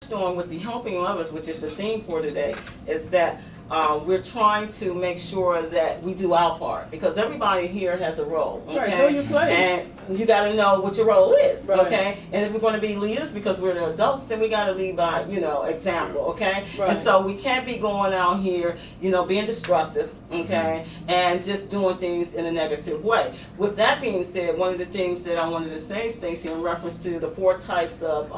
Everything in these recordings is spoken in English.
touched on with the helping others, which is the theme for today, is that we're trying to make sure that we do our part, because everybody here has a role, okay? Right, know your place. And you got to know what your role is, Right. okay? And if we're going to be leaders, because we're the adults, then we got to lead by, example, okay? Right. And so we can't be going out here, being destructive, okay? And just doing things in a negative way. With that being said, one of the things that I wanted to say, Stacey, in reference to the 4 types of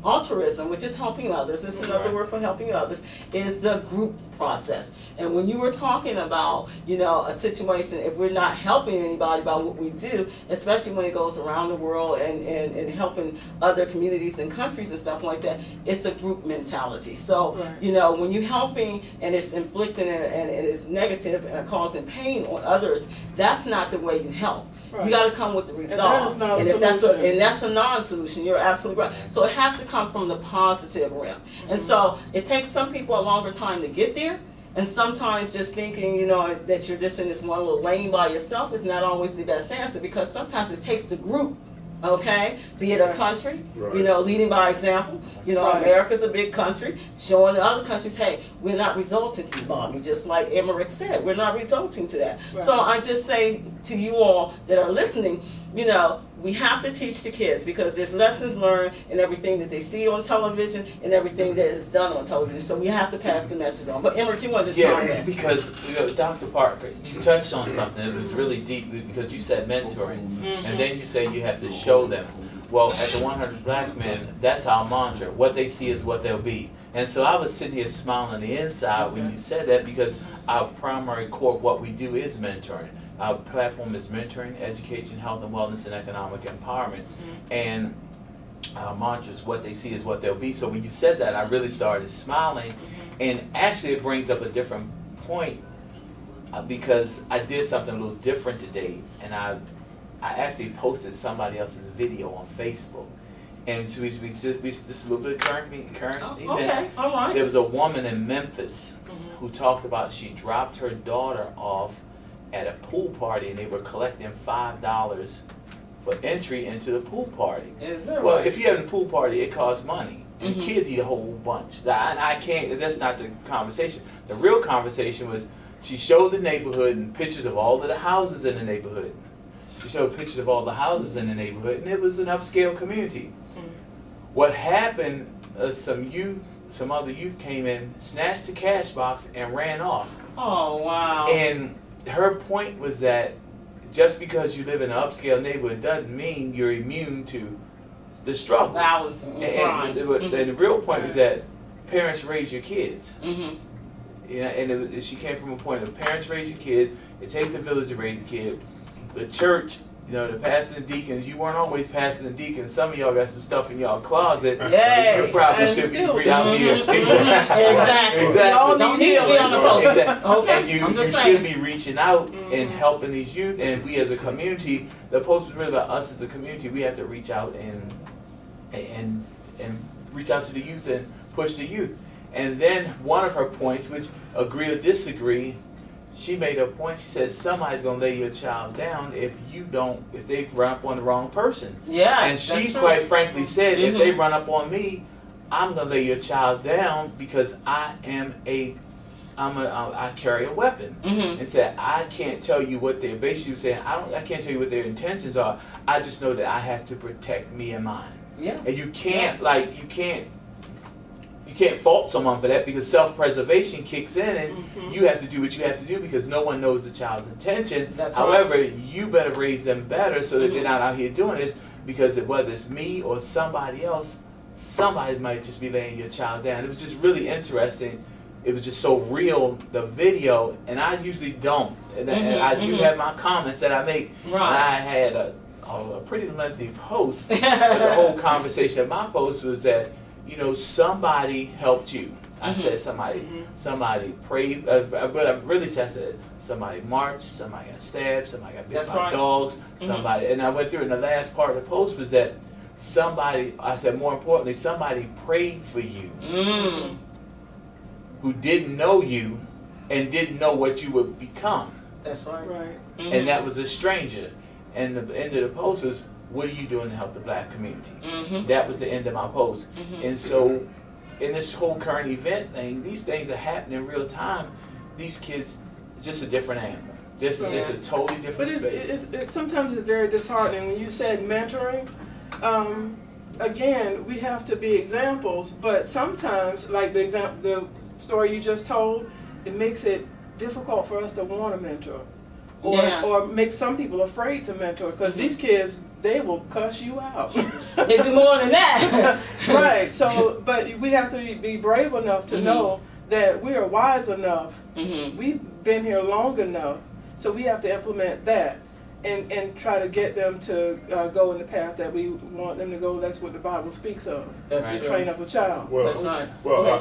altruism, which is helping others, it's another word for helping others, is the group process. And when you were talking about, a situation, if we're not helping anybody by what we do, especially when it goes around the world and helping other communities and countries and stuff like that, it's a group mentality. So, Right. When you're helping and it's inflicting and it's negative and causing pain on others, that's not the way you help. Right. You got to come with the resolve. And that is not a solution. And that's a non-solution. You're absolutely right. So it has to come from the positive realm. And so it takes some people a longer time to get there. And sometimes just thinking, that you're just in this one little lane by yourself is not always the best answer, because sometimes it takes the group, okay? Be it a country, leading by example. Right. America's a big country, showing the other countries, hey, we're not resulting to Bobby, just like Emmerich said, we're not resulting to that. Right. So I just say to you all that are listening, we have to teach the kids, because there's lessons learned in everything that they see on television and everything that is done on television. So we have to pass the message on. But Emmerich, you wanted to chime in. Because Dr. Parker, you touched on something that was really deep, because you said mentoring, and then you said you have to show them. Well, at the 100 Black Men, that's our mantra. What they see is what they'll be. And so I was sitting here smiling on the inside when you said that, because our primary core, what we do is mentoring. Our platform is mentoring, education, health and wellness, and economic empowerment. And our mantra is what they see is what they'll be. So when you said that, I really started smiling. And actually it brings up a different point, because I did something a little different today. And I actually posted somebody else's video on Facebook. And so this is a little bit of current event. Okay, all right. There was a woman in Memphis who talked about she dropped her daughter off at a pool party, and they were collecting $5 for entry into the pool party. Is that Well, right? if you're having a pool party, it costs money. And kids eat a whole bunch. I can't, that's not the conversation. The real conversation was, she showed the neighborhood and pictures of all of the houses in the neighborhood. She showed pictures of all the houses in the neighborhood, and it was an upscale community. What happened, some other youth came in, snatched the cash box, and ran off. Oh, wow. And her point was that just because you live in an upscale neighborhood doesn't mean you're immune to the struggles. Violence and crime. And the real point was that parents raise your kids. Mm-hmm. She came from a point of parents raise your kids. It takes a village to raise a kid. The church, the pastor and deacons, you weren't always pastor and deacons. Some of y'all got some stuff in y'all closet. Yeah. You probably And should be still out here. Exactly. Y'all Don't need need to be on the post. Exactly. Okay, And you I'm just should saying. be reaching out and helping these youth, and we as a community, the post was really about us as a community. We have to reach out and reach out to the youth and push the youth. And then one of her points, which agree or disagree, she made a point. She said somebody's gonna lay your child down if they run up on the wrong person. Yeah. And she quite frankly said, if they run up on me, I'm gonna lay your child down, because I carry a weapon. And said, I can't tell you what they're basically saying. I can't tell you what their intentions are. I just know that I have to protect me and mine. Yeah. And you can't you can't fault someone for that, because self-preservation kicks in, and you have to do what you have to do, because no one knows the child's intention. That's However, you better raise them better so that they're not out here doing this, because whether it's me or somebody else, somebody might just be laying your child down. It was just really interesting. It was just so real, the video, and I usually don't. And I do have my comments that I make. Right. I had a pretty lengthy post, but the whole conversation of my post was that, somebody helped you. I said somebody prayed, but I really said somebody marched, somebody got stabbed, somebody got bit by dogs, somebody, and I went through, and the last part of the post was that I said more importantly, somebody prayed for you who didn't know you and didn't know what you would become. That's right. Right. And that was a stranger. And the end of the post was, what are you doing to help the Black community? That was the end of my post. And so in this whole current event thing, these things are happening in real time. These kids, it's just a different animal. Just a totally different space. But sometimes it's very disheartening when you said mentoring. Again, we have to be examples, but sometimes, like the story you just told, it makes it difficult for us to want to mentor, or make some people afraid to mentor, because these kids, they will cuss you out. They do more than that. Right. So, but we have to be brave enough to know that we are wise enough. We've been here long enough, so we have to implement that. And try to get them to go in the path that we want them to go. That's what the Bible speaks of. That's to true. train up a child. Well, That's right.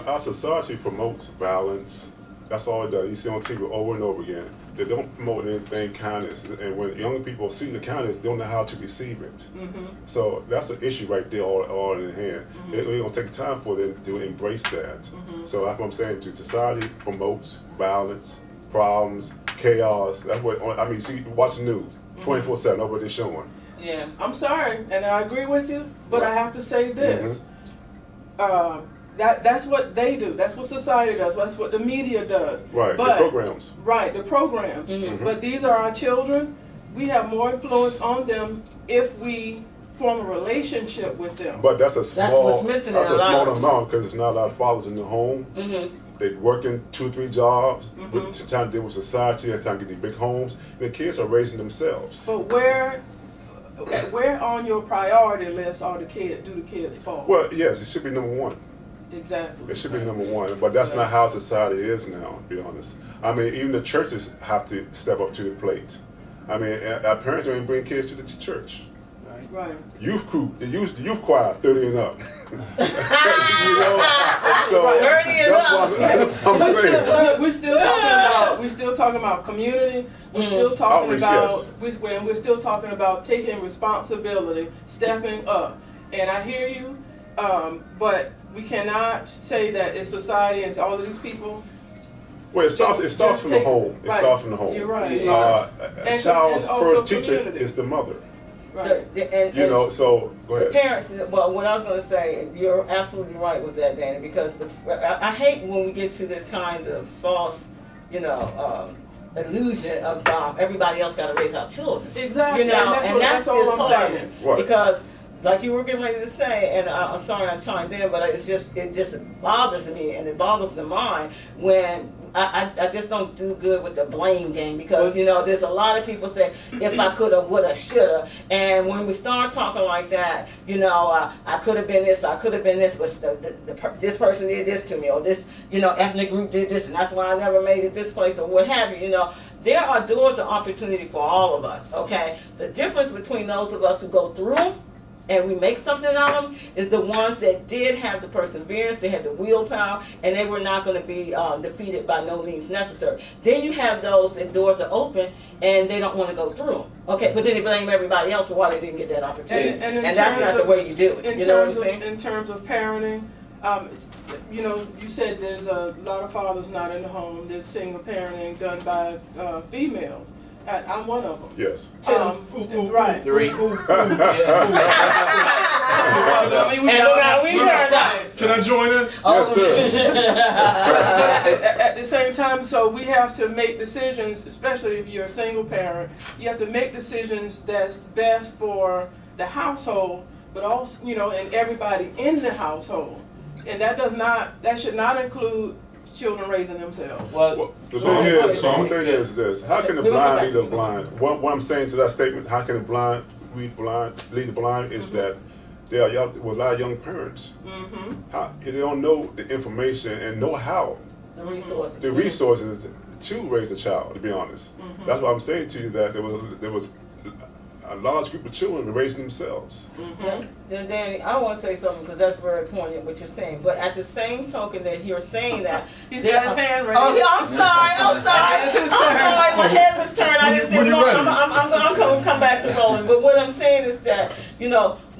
Our society promotes violence. That's all it does. You see on TV over and over again. They don't promote anything kindness. And when young people see the kindness, they don't know how to receive it. So that's an issue right there, all in hand. It's going to take time for them to embrace that. So that's what I'm saying. Society promotes violence, problems, chaos. That's what I mean. See, watch the news 24/7. That's what they're showing. Yeah. I'm sorry, and I agree with you, but I have to say this. That's what they do. That's what society does. That's what the media does. Right. But, the programs. Right. The programs. But these are our children. We have more influence on them if we form a relationship with them. But that's a small. what's missing That's in a a lot small of them. amount because there's not a lot of fathers in the home. They're working 2 or 3 jobs, with trying to deal with society and trying to get these big homes. And the kids are raising themselves. But where on your priority list are the kids? Do the kids fall? Well, yes, it should be number one. Exactly. It should be number one, but that's not how society is now, to be honest. I mean, even the churches have to step up to the plate. I mean, our parents don't even bring kids to the church. Right. Youth youth choir, 30 and up. You know, so 30 and that's up. what I'm saying. We're still talking about community. We're still talking Outreach, about yes. we're still talking about taking responsibility, stepping up. And I hear you, but we cannot say that it's society and it's all of these people. Well, it starts from the home. It starts from the home. You're right. A child's and also first teacher community. is the mother. Right. You know, so go The ahead. parents, well, what I was going to say, you're absolutely right with that, Danny, because I hate when we get to this kind of false, illusion of everybody else got to raise our children. Exactly. And that's all I'm disheartening. saying. Right. Because, like you were getting ready to say, and I'm sorry I chimed in, but it just bothers me, and it boggles the mind when I just don't do good with the blame game, because there's a lot of people say, if I coulda, woulda, shoulda, and when we start talking like that, I could have been this, I could have been this, but this person did this to me, or this ethnic group did this, and that's why I never made it this place, or what have you. There are doors of opportunity for all of us. Okay, the difference between those of us who go through and we make something out of them is the ones that did have the perseverance, they had the willpower, and they were not going to be defeated by no means necessary. Then you have those that doors are open and they don't want to go through them. Okay, but then they blame everybody else for why they didn't get that opportunity. And that's not the way you do it. You know what I'm saying? In terms of parenting, you said there's a lot of fathers not in the home. There's single parenting done by females. I'm one of them. Yes. Right. 3. I mean, we turned out. Can I join in? Yes, sir. But at the same time, so we have to make decisions, especially if you're a single parent. You have to make decisions that's best for the household, but also, and everybody in the household. And that should not include children raising themselves. Well, the thing is this: how can the blind lead the blind? What I'm saying to that statement, how can the blind lead the blind, is that there are a lot of young parents. How they don't know the information and know how The resources. the resources to raise a child. To be honest, that's what I'm saying to you, that there was a large group of children raising themselves. Then Danny, I want to say something because that's very poignant what you're saying. But at the same token that you're saying that, He's got his hand raised. Oh, I'm sorry. I'm sorry. My head was turned. I just said, no, I'm going to come back to rolling. But what I'm saying is that,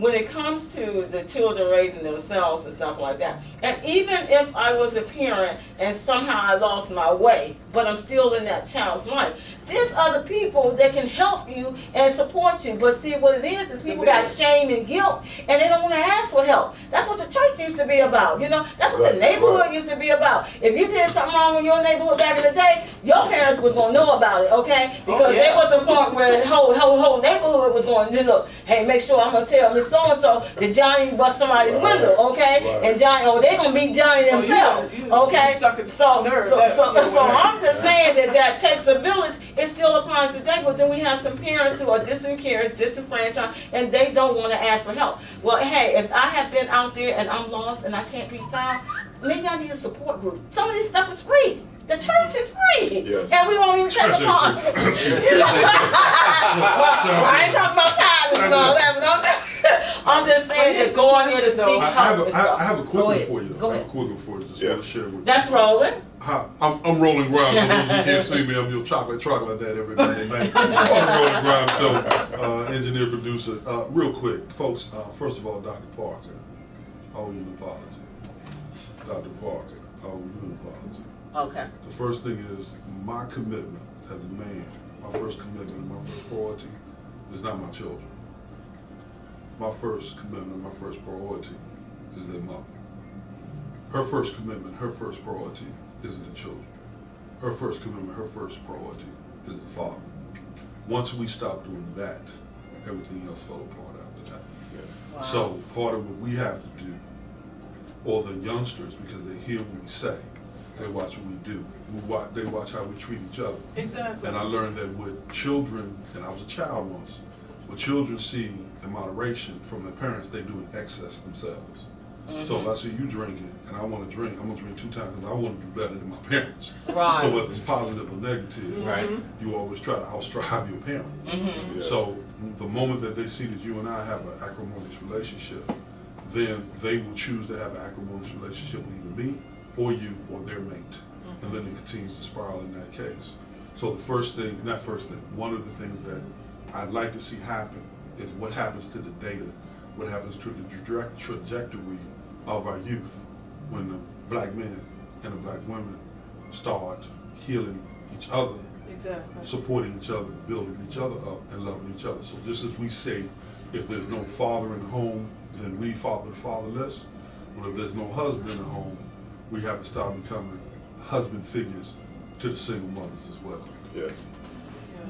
when it comes to the children raising themselves and stuff like that, and even if I was a parent and somehow I lost my way, but I'm still in that child's life, there's other people that can help you and support you. But see, what it is people got shame and guilt, and they don't want to ask for help. That's what the church used to be about, you know. That's what the neighborhood used to be about. If you did something wrong in your neighborhood back in the day, your parents was gonna know about it, okay? Because there was a point where the whole neighborhood was going to look. Hey, make sure I'm gonna tell Miss So and So that Johnny bust somebody's window, okay? And Johnny, they gonna meet Johnny themselves, okay? So I'm just saying that takes a village. It still applies today, but then we have some parents who are disenfranchised, and they don't want to ask for help. Well, hey, if I have been out there and I'm lost and I can't be found, maybe I need a support group. Some of this stuff is free. The church is free, and we won't even check upon it. Well, I ain't talking about tithes and all that, but I'm just saying that going there to seek help. I have a quick one for you. Go ahead. I have a quick one for you. Just want to share with you. That's rolling. Hi, I'm Rolling Grimes. For those who can't see me, I'm your chocolate dad every Monday night. I'm Rolling Grimes Show, engineer, producer. Real quick, folks, first of all, Dr. Parker, I owe you an apology. Dr. Parker, I owe you an apology. Okay. The first thing is my commitment as a man, my first commitment, my first priority is not my children. My first commitment, my first priority is their mother. Her first commitment, her first priority isn't the children. Her first commitment, her first priority is the father. Once we stop doing that, everything else fell apart after that. Yes. Wow. So part of what we have to do, or the youngsters, because they hear what we say, they watch what we do. They watch how we treat each other. Exactly. And I learned that with children, and I was a child once, what children see in moderation from their parents, they do in excess themselves. So if I see you drinking and I want to drink, I'm going to drink 2 times because I want to be better than my parents. Right. So whether it's positive or negative, you always try to outstrive your parent. Yes. So the moment that they see that you and I have an acrimonious relationship, then they will choose to have an acrimonious relationship with either me or you or their mate. And then it continues to spiral in that case. So the first thing, one of the things that I'd like to see happen is what happens to the data, what happens to the trajectory of our youth when the black men and the black women start healing each other, supporting each other, building each other up, and loving each other. So just as we say, if there's no father in the home, then we father the fatherless. But if there's no husband in the home, we have to start becoming husband figures to the single mothers as well. Yes.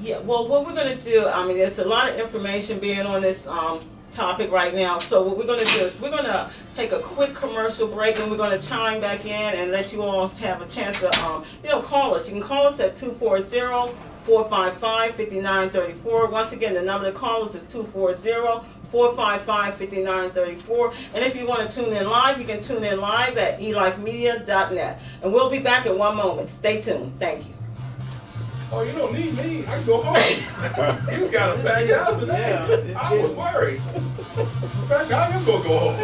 Yeah, well, what we're going to do, I mean, there's a lot of information being on this topic right now. So what we're going to do is we're going to take a quick commercial break, and we're going to chime back in and let you all have a chance to, call us. You can call us at 240-455-5934. Once again, the number to call us is 240-455-5934. And if you want to tune in live, you can tune in live at elifemedia.net. And we'll be back in 1 moment. Stay tuned. Thank you. Oh, you don't need me. I can go home. You got a packed house today. I was worried. In fact, I am going to go home.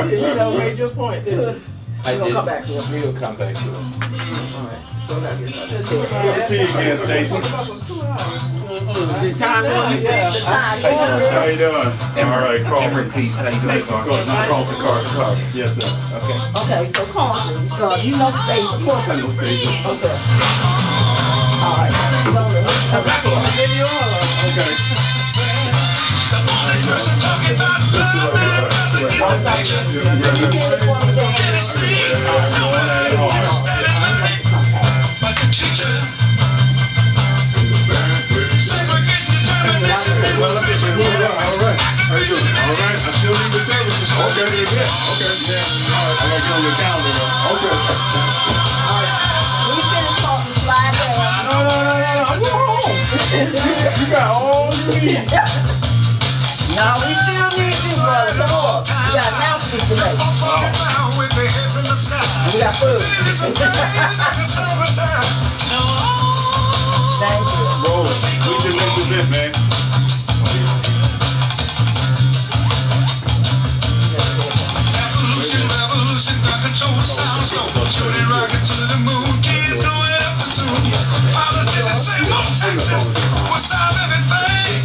You made your point, didn't you? I did. Come back to it. We will come back to it. All right. So now get another Good to see you again, Stacey. The time on the How you doing? All right, Carlton. Peace. How you doing, Carlton? Carlton Carter. Yes, sir. Okay. Okay, so Carlton, you know Stacey. Of course I know Stacey. Okay. All right. Okay. How you doing? All right. I still need the services. Okay. Yeah. Okay. Yeah. All right. I'm gonna go on your calendar. Okay. We finished talking slide down. No. I'm going home. You got all you need. No, we still need you, brother. Come on. We got announcements to make. We got food. Thank you. Roll it. We can make this in, man. Revolution, got control the sound, so shooting rockets to the moon, kids growing up too soon. Politicians say more taxes, we'll solve everything.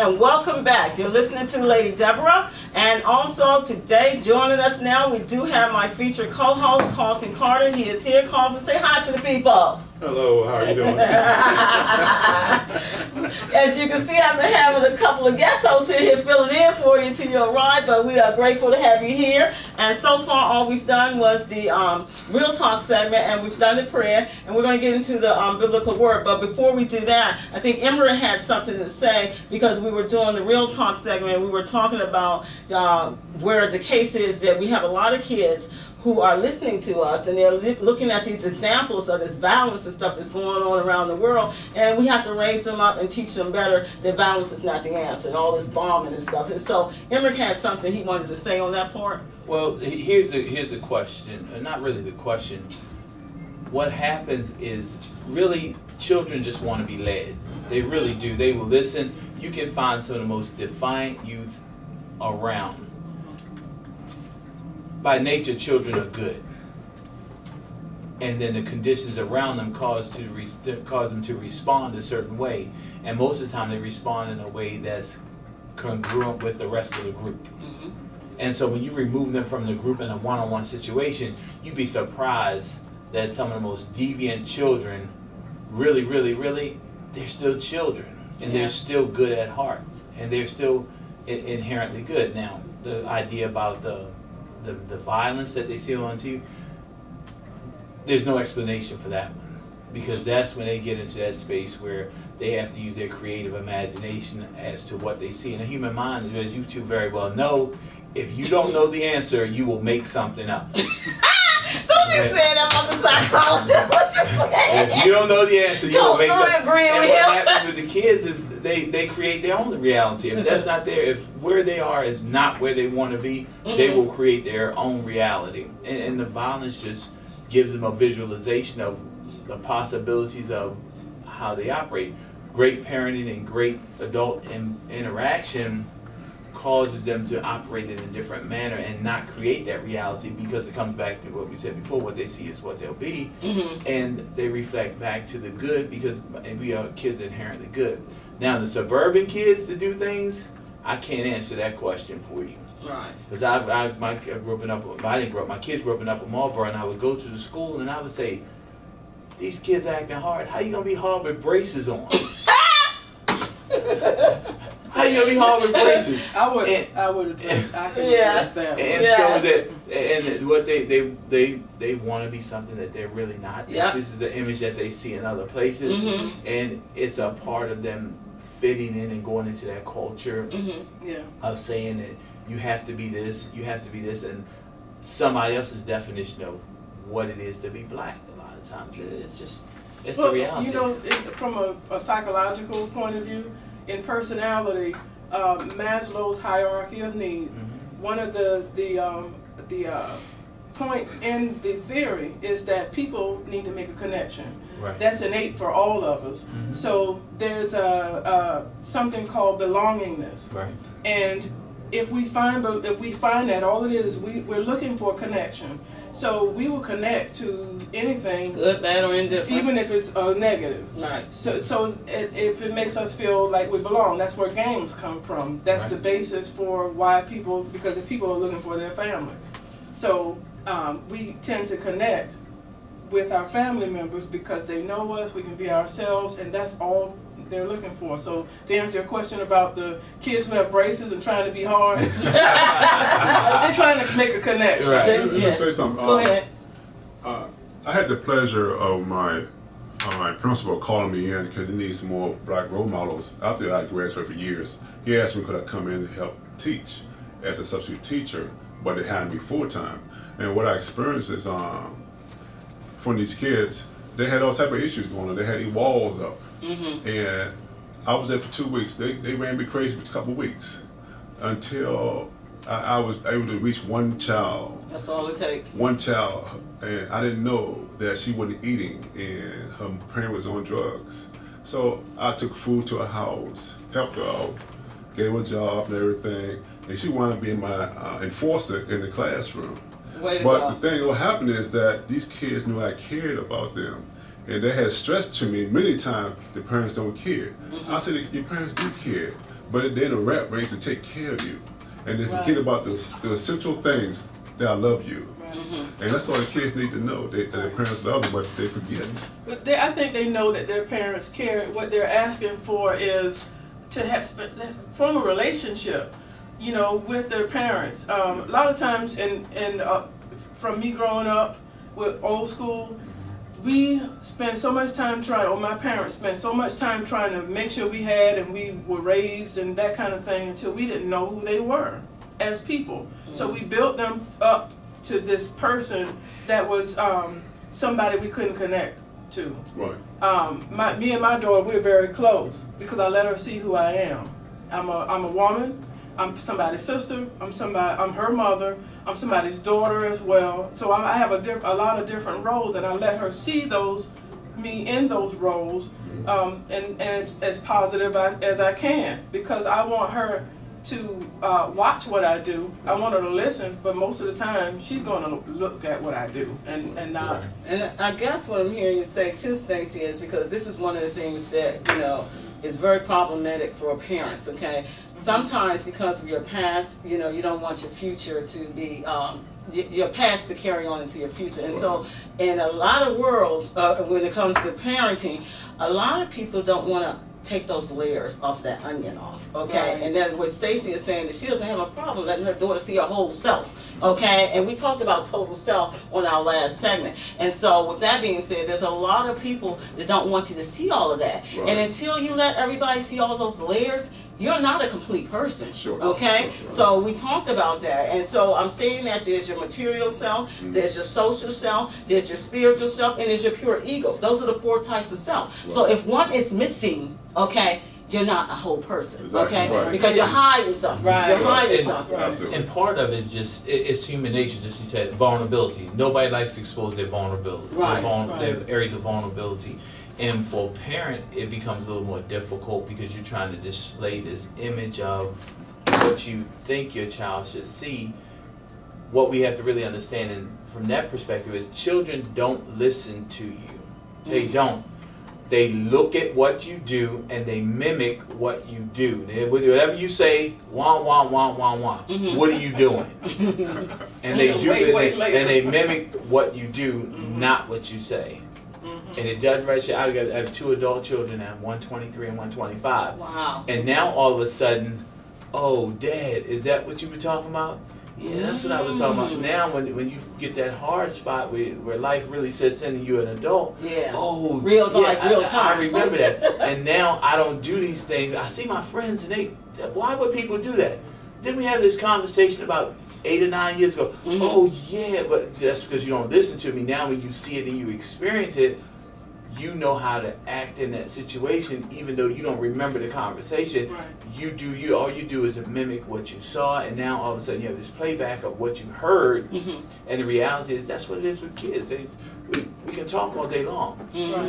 and welcome back. You're listening to Lady Deborah, and also today joining us now, we do have my featured co-host, Carlton Carter. He is here. Carlton, say hi to the people. Hello, how are you doing? As you can see, I've been having a couple of guest hosts here filling in for you till you arrive, but we are grateful to have you here. And so far, all we've done was the Real Talk segment, and we've done the prayer, and we're going to get into the biblical word. But before we do that, I think Emery had something to say, because we were doing the Real Talk segment, and we were talking about where the case is that we have a lot of kids who are listening to us, and they're looking at these examples of this violence and stuff that's going on around the world, and we have to raise them up and teach them better that violence is not the answer, and all this bombing and stuff. And so Emmerich had something he wanted to say on that part. Well, here's a question, not really the question. What happens is, really, children just want to be led. They really do. They will listen. You can find some of the most defiant youth around. By nature, children are good, and then the conditions around them cause them to respond a certain way, and most of the time they respond in a way that's congruent with the rest of the group. Mm-hmm. And so when you remove them from the group in a one-on-one situation, you'd be surprised that some of the most deviant children, really, they're still children, and they're still good at heart, and they're still inherently good. Now, the idea about the violence that they see on TV, there's no explanation for that one, because that's when they get into that space where they have to use their creative imagination as to what they see. And the human mind, as you two very well know, if you don't know the answer, you will make something up. Don't be saying that about the psychologist. What you saying? If you don't know the answer, you will make something. Agree and with what him. happens with the kids is they create their own reality. If that's not there, if where they are is not where they want to be, they will create their own reality. And the violence just gives them a visualization of the possibilities of how they operate. Great parenting and great adult interaction causes them to operate in a different manner and not create that reality, because it comes back to what we said before, what they see is what they'll be. Mm-hmm. And they reflect back to the good, because we are kids inherently good. Now the suburban kids that do things, I can't answer that question for you. Right. Because my kids grew up in Upper Marlboro, and I would go to the school and I would say, these kids acting hard, how you gonna be hard with braces on? How you gonna be hard with braces? I would have. I can understand. And so that, and what they want to be something that they're really not. Yep. This is the image that they see in other places, and it's a part of them fitting in and going into that culture of saying that you have to be this, and somebody else's definition of what it is to be black. A lot of times, it's the reality. You know, from a psychological point of view, in personality, Maslow's hierarchy of need, one of the points in the theory is that people need to make a connection. Right. That's innate for all of us. Mm-hmm. So there's something called belongingness. Right. And if we find that, all it is, we're looking for a connection. So we will connect to anything, good, bad, or indifferent, even if it's negative. Right. So if it makes us feel like we belong, that's where games come from. That's the basis for why because if people are looking for their family. So we tend to connect with our family members because they know us, we can be ourselves, and that's all they're looking for. So to answer your question about the kids who have braces and trying to be hard, they're trying to make a connection. Right. Let me say something. Go ahead. I had the pleasure of my principal calling me in because he needs some more black role models. After I graduated for years, he asked me could I come in and help teach as a substitute teacher, but they hired me full time. And what I experienced is from these kids, they had all type of issues going on. They had these walls up. Mm-hmm. And I was there for 2 weeks. They ran me crazy for a couple of weeks until I was able to reach one child. That's all it takes. One child. And I didn't know that she wasn't eating and her parent was on drugs. So I took food to her house, helped her out, gave her a job and everything. And she wanted to be my enforcer in the classroom. But the thing what happened is that these kids knew I cared about them. And they had stressed to me many times the parents don't care. Mm-hmm. I said, your parents do care. but then the rat race to take care of you, and they Right. forget about the essential things that I love you. Mm-hmm. And that's all the kids need to know, that their parents love them, but they forget. But I think they know that their parents care. What they're asking for is to form a relationship, you know, with their parents. A lot of times, from me growing up with old school, we spent so much time or my parents spent so much time trying to make sure we had and we were raised and that kind of thing until we didn't know who they were as people. So we built them up to this person that was somebody we couldn't connect to. Right. Me and my daughter, we're very close because I let her see who I am. I'm a woman. I'm somebody's sister. I'm her mother. I'm somebody's daughter as well. So I have a lot of different roles, and I let her see me in those roles, and as positive as I can, because I want her to watch what I do. I want her to listen, but most of the time she's going to look at what I do and not. Right. And I guess what I'm hearing you say too, Stacey, is because this is one of the things that, you know, is very problematic for parents, okay? Sometimes because of your past, you know, you don't want your future to be, your past to carry on into your future. And so in a lot of worlds, when it comes to parenting, a lot of people don't want to take those layers off that onion off, okay? Right. And then what Stacey is saying, that she doesn't have a problem letting her daughter see her whole self, okay? And we talked about total self on our last segment. And so with that being said, there's a lot of people that don't want you to see all of that. Right. And until you let everybody see all those layers, you're not a complete person, Sure. okay? Sure. So we talked about that. And so I'm saying that there's your material self, there's your social self, there's your spiritual self, and there's your pure ego. Those are the 4 types of self. So if one is missing, okay, you're not a whole person, Exactly, okay? right. Because you're hiding something. Right. You're hiding And- something. Absolutely. And part of it is just, it's human nature, just you said, vulnerability. Nobody likes to expose their vulnerability. Right, Their areas of vulnerability. And for a parent, it becomes a little more difficult because you're trying to display this image of what you think your child should see. What we have to really understand, and from that perspective, is children don't listen to you. They don't. They look at what you do and they mimic what you do. Whatever you say, wah, wah, wah, wah, wah. What are you doing? And they do, Wait, and they mimic what you do, not what you say. And it doesn't register. I have 2 adult children now, 123 and 125. Wow. And now all of a sudden, oh, Dad, is that what you were talking about? Yeah, that's what I was talking about. Now when you get that hard spot where life really sets in and you're an adult, Yeah. oh, Real yeah, life, real I time. remember that. And now I don't do these things. I see my friends and why would people do that? Then we have this conversation about 8 or 9 years ago. Oh yeah, but that's because you don't listen to me. Now when you see it and you experience it, you know how to act in that situation, even though you don't remember the conversation. Right. All you do is mimic what you saw, and now all of a sudden you have this playback of what you heard. And the reality is that's what it is with kids. We can talk all day long.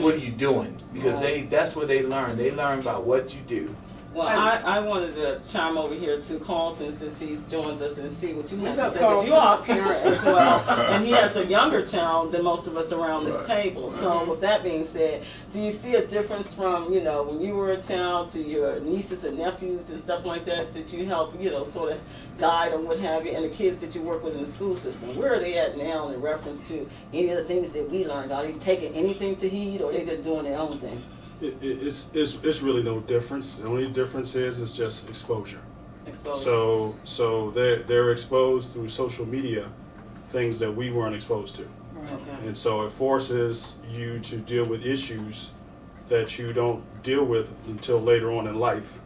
What are you doing? Because that's what they learn. They learn about what you do. Well, I wanted to chime over here to Carlton since he's joined us and see what you have to up, say. Because you are a parent as well, and he has a younger child than most of us around this table. So with that being said, do you see a difference from, you know, when you were a child to your nieces and nephews and stuff like that you help, you know, sort of guide or what have you, and the kids that you work with in the school system? Where are they at now in reference to any of the things that we learned? Are they taking anything to heed, or are they just doing their own thing? It's really no difference. The only difference is just exposure. Exposure. So they're exposed through social media things that we weren't exposed to, Okay. and so it forces you to deal with issues that you don't deal with until later on in life.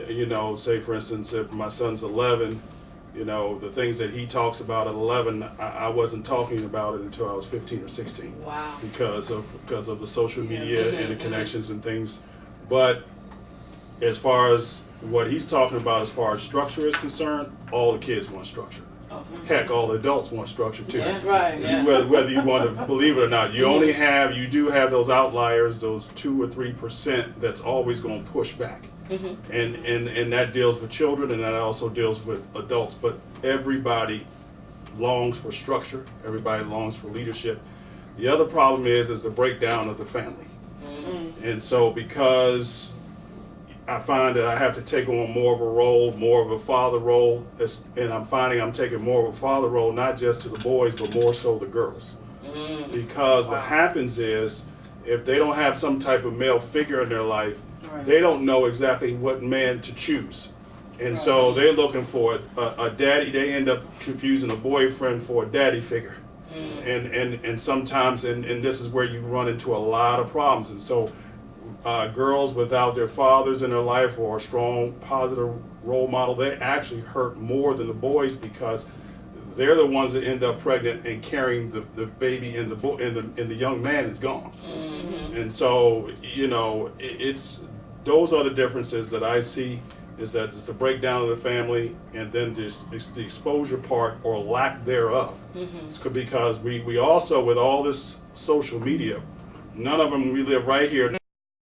You know, say for instance, if my son's 11, you know, the things that he talks about at 11, I wasn't talking about it until I was 15 or 16. Wow. Because of the social media and the connections and things. But as far as what he's talking about as far as structure is concerned, all the kids want structure. Heck, all the adults want structure too. Yeah. Right. Yeah. Whether you want to believe it or not, you do have those outliers, those 2 or 3% that's always going to push back. And that deals with children, and that also deals with adults. But everybody longs for structure. Everybody longs for leadership. The other problem is the breakdown of the family. And so because I find that I have to take on more of a role, more of a father role, and I'm finding I'm taking more of a father role, not just to the boys, but more so the girls. Because what happens is, if they don't have some type of male figure in their life, they don't know exactly what man to choose. And so they're looking for a daddy. They end up confusing a boyfriend for a daddy figure. And sometimes, and this is where you run into a lot of problems. And so girls without their fathers in their life or a strong positive role model, they actually hurt more than the boys, because they're the ones that end up pregnant and carrying the baby, and the young man is gone. And so, you know, it's those are the differences that I see, is that it's the breakdown of the family, and then it's the exposure part or lack thereof. It's because we also, with all this social media, none of them, we live right here.